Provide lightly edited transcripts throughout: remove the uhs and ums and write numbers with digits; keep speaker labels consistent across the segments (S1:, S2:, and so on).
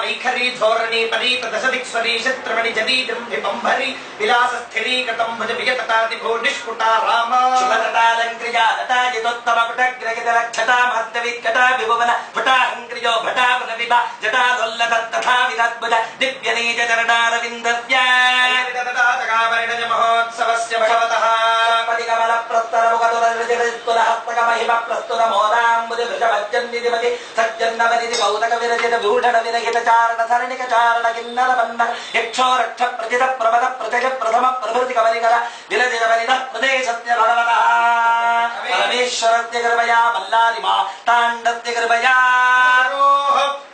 S1: వైఖరీ ధోరణి పరీత దశదిక్స్వరీ శత్రమణి జదీదం ధిపంభరి విలాస స్థిరీకృతం భుజ వియతతాది భో నిష్కుట రామ శుభతటాలంక్రియా తటాజితోత్తమ పుటగ్రగిత లక్షతా మర్దవిత్కటా విభువన భటాహంక్రియో భటాపున విభ జటాదొల్లత తథా విదద్భుజ దివ్యనీజ చరణారవిందస్య తటాతకావరిణజ మహోత్సవస్య భగవతః పదిగమల ప్రస్తరముఖతురజగదిత్తుల హస్తక మహిమ ప్రస్తుత మోదాంబుజ భృజవజ్జన్నిధిపతి సజ్జన్నవనిధి కౌతక విరచిత భూషణ విరహిత చారణ సరణిక చారణ కిన్నర బంధ యక్షో రక్ష ప్రజిత ప్రమద ప్రజగ ప్రథమ ప్రభృతి కవరికర విలజిత వనిత ప్రదేశస్య భగవతః పరమేశ్వరస్య కృపయా మల్లారి మాతాండస్య కృపయా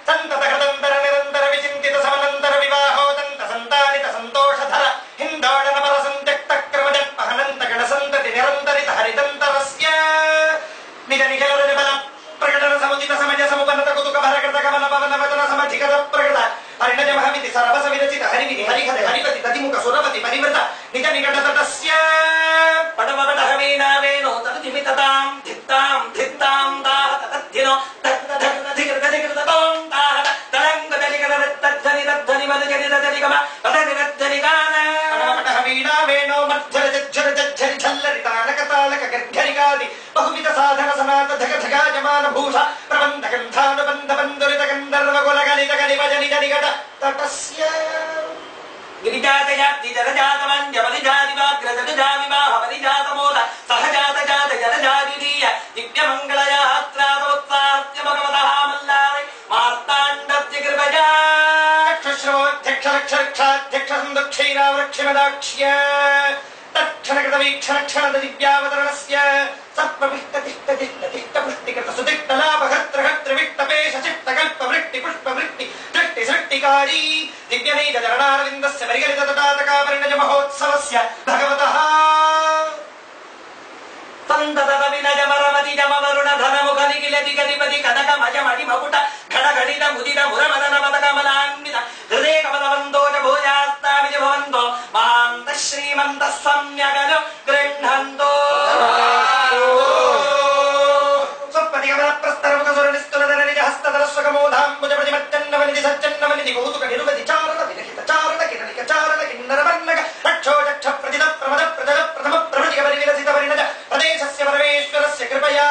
S1: సంతత హృదంతర నిరంతర విచింతిత సమనంతర వివాహోదంత సంతానిత సంతోషధర హిందోళన పరసంత్యక్త క్రమజన్మహనంత గణసంతతి నిరంతరిత హరితంతరస్య నిజ నిఖిల రజబల ప్రకటన సముచిత సమజ సముపన్నత కుతుక భరకృత కమల పవన వచన సమధికత ప్రకట హరిణజ మహమితి సర్వస విరచిత హరివిధి హరిహర హరిపతి తదిముఖ సురపతి పరివృత నిజ నికట తటస్య పడవబడహ వీణావేణో తదిమితతాం ధిత్తాం ధిత్తాం దాహ తద్ధినో బహువిధ సాధన సనాత ధగ ధగాజమాన భూష ప్రబంధ గంధానుబంధ బంధురిత గంధర్వ కుల గలిత గలివజ నిజ నిగట తటస్య గిరిజాతయాత్రి జలజాతమంజ బలిజాదివాగ్రజావివాహ బలిజాతమూల సహజాత జాత జలజాదిదీయ దివ్యమంగళయాత్రాదోత్సాహస్య భగవతః మల్లారి మార్తాండస్య కృపయా చక్షుశ్రవోధ్యక్ష రక్షరక్షాధ్యక్ష సందక్షైరావృక్షిమదాక్ష్య తక్షణకృత వీక్షణ క్షణద దివ్యావతరణస్య సత్ప్రవిష్ట తిష్ట తిష్ట తిష్ట పుష్టికృత సుదిష్ట లాభహత్రహత్ర విట్టపేష చిత్త కల్ప వృష్టి పుష్ప వృష్టి దృష్టి సృష్టికారీ దివ్యనైజ చరణారవిందస్య పరిగలిత తటాతకాపరిణజ మహోత్సవస్య భగవతః సంతత వినజ మరమతి జమ వరుణ ధనముఖ నిఖిలతి గతిపతి కనక మజమణి మకుట ఘన ఘటిత ముదిత మురమదన మదకమలాన్విత హృదయ కమలవందో చ భూయాస్తామిజ భవంతో మహాంత శ్రీమంత సమ్యగను గృహంతో స్వపతి కమల ప్రస్తరముఖ సురనిస్తులధర నిజ హస్తధర స్వగమోధాంబుజ ప్రతిమచ్చన్నవనిధి సజ్జన్నవనిధి కౌతుక నిరుపతి చారణ విరహిత చారణ కిరణిక చారణ కిన్నర వర్ణక రక్షో చక్ష ప్రజిత ప్రమద ప్రజల ప్రథమ ప్రభృతిక పరివిలసిత పరిణజ ప్రదేశస్య పరమేశ్వరస్య కృపయా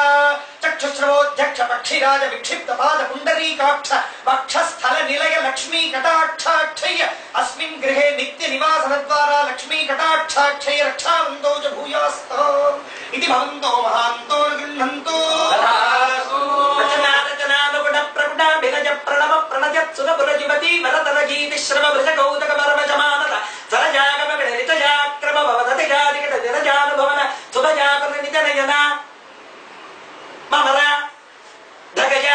S1: చక్షుశ్రవోధ్యక్ష పక్షిరాజ విక్షిప్త పాద పుండరీకాక్ష వక్షస్థల నిలయ లక్ష్మీ కటాక్షాక్షయ అస్మిన్ గృహే నిత్య నివాసన ద్వారా లక్ష్మీ కటాక్షాక్షయ రక్షావంతో చ భూయాస్తో ఇది భవంతో మహాంతో గృహంతో రచనానుగుణ ప్రగుణ వినజ ప్రణవ ప్రణజత్ సురపురజిమతి వరతర గీతి శ్రమ భృజ కౌతక పరమజమానత సరజాగమ విడరితజాక్రమ భవదతి జాతికట విరజానుభవన శుభజాపన నిజనయన మమర ధగజ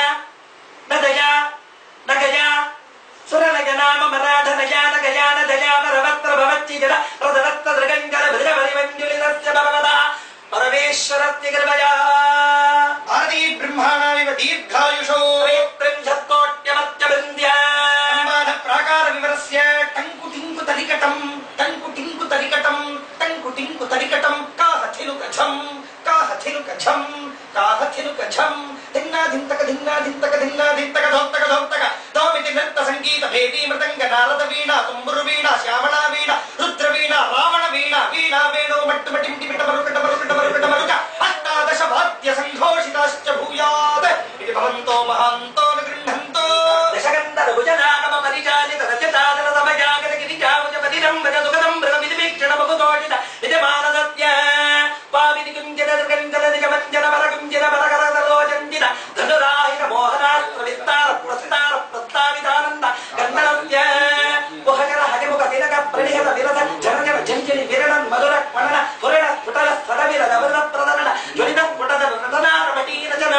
S1: నదయ నగజ సురనగన మమరాధనజా నగజా నదజా నరవత్ర భవచ్చి జడ రదరత్త దృగంగల భృజ పరిమంజులిరస్య భగవతః పరమేశ్వరస్య కృపయా ఆది బ్రహ్మాణావివ దీర్ఘాయుషో త్రింశత్కోట్యమత్య బృంద్య మాన ప్రాకార వివరస్య టంకు టింకు తరికటం టంకు టింకు తరికటం టంకు టింకు తరికటం కాహథిలుక ఝం కాహథిలుక ఝం కాహథిలుక ఝం ధిన్నాధింతక ధిన్నాధింతక ధిన్నాధింతక ధోత్తక ధోత్తక ధోమితి నృత్త సంగీత భేదీ మృదంగ నారద వీణ తుంబురు వీణ శ్యామళా వీణ రుద్ర వీణ రావణ వీణ వీణా వేణో మట్టు మటింటి పిట మరుకట మరుకట మరుకట మరుక అష్టాదశ వాద్య సంఘోషితాశ్చ భూయాత్ ఇది భవంతో మహాంతో గృహంతో దశగంధర భుజనాగమ పరిచాలిత రచతాదర సమయాగత గిరిజాముజ పతిరంబర సుగదం భృత విధివీక్షణ బహుదోషిత నిజమానసత్య పావిని కుంజన దుర్గంజన నిజమంజన వరకుంజన వరకరలోచంజిత ధనురాహిత మోహనాస్త్ర విస్తార పురస్కార ప్రస్తావితానంద గంధనస్య కుహకర హరిముఖ తిలక ప్రణిహత విరస జనజన జంజలి విరణన్ మధుర మణన పురణ స్ఫుటల స్వరవిర నవర ప్రదరణ జ్వలిత స్ఫుటద రతనారమటీ రచన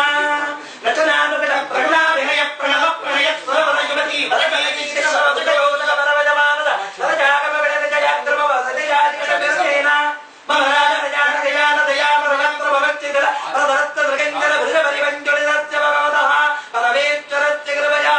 S1: రచనానుగత ప్రగణా వినయ ప్రణవ ప్రణయ స్వరవర యువతి వరకలకి శిరవజయోజల వరవజమానద వరజాగమ విడన జయాగ్రమ వసజయాదిగత విరసేన మహారాజ జయాన దయామరనంత్ర భవచ్చిదల ప్రదరత్త దృగంజల భృజ పరివంజులిరస్య భగవతః పరమేశ్వరస్య కృపయా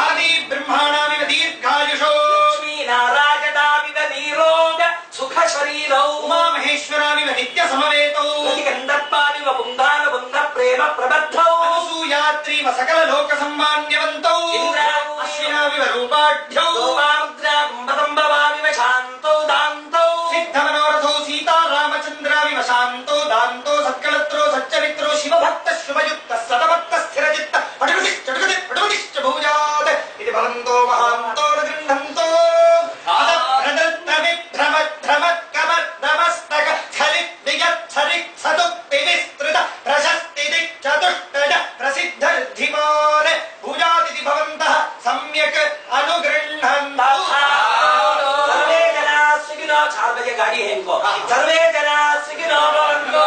S1: ఆది బ్రహ్మాణావివ దీర్ఘాయుషో లక్ష్మీనారాయణావివ నీరోగ సుఖ శరీరౌ ఉమామహేశ్వరావివ నిత్య సమవేతౌ గంధర్పావివ పుంగాన పుంగ ప్రేమ ప్రబద్ధౌ అనసూయాత్రీవ సకల లోక సమ్మాన్యవంతౌ ధూమాఢ్యౌ ధూమాముద్రాకుంభసంభవామివ శాంతౌ దాంతౌ సిద్ధమనోరథౌ సీతారామచంద్రామివ శాంతౌ దాంతౌ సత్కళత్రో సచ్చరిత్రో శివభక్త శుభయుక్త సతభక్త స్థిరచిత్త పటుకుతిశ్చ పటుకుతిశ్చ భూజాత్ ఇది భవంతో మహాంతో గృహంతో गाड़ी है इनको सर्वे जना सुखिनो भवन्तु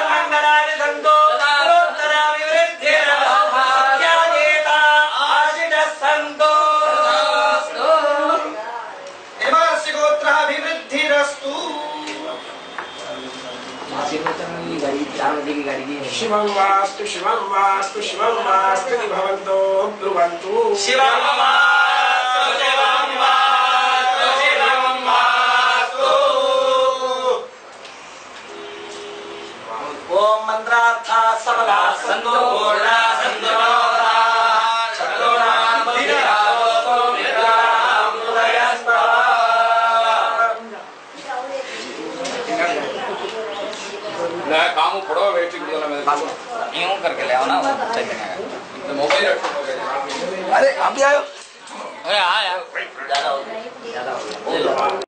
S1: मंगलानि सन्तु उत्तरा विवृद्धिर्भवतु सत्याजेता आशिनः सन्तु निर्मलस्य गोत्रः विवृद्धिरस्तु
S2: शिवं वास्तु शिवं वास्तु शिवं वास्तु भवन्तो ब्रुवन्तु
S1: शिवं वास्तु शिवं वास्तु शिवं वास्तु ओम मंत्रार्था सबला सन्तु पूर्णा सन्तु
S3: काम पड़ो वेटिंग
S4: यूं करके ले आओ ना
S3: तो मोबाइल रखो
S4: अरे आप भी आयो
S3: अरे हाँ यार
S4: ज्यादा हो गया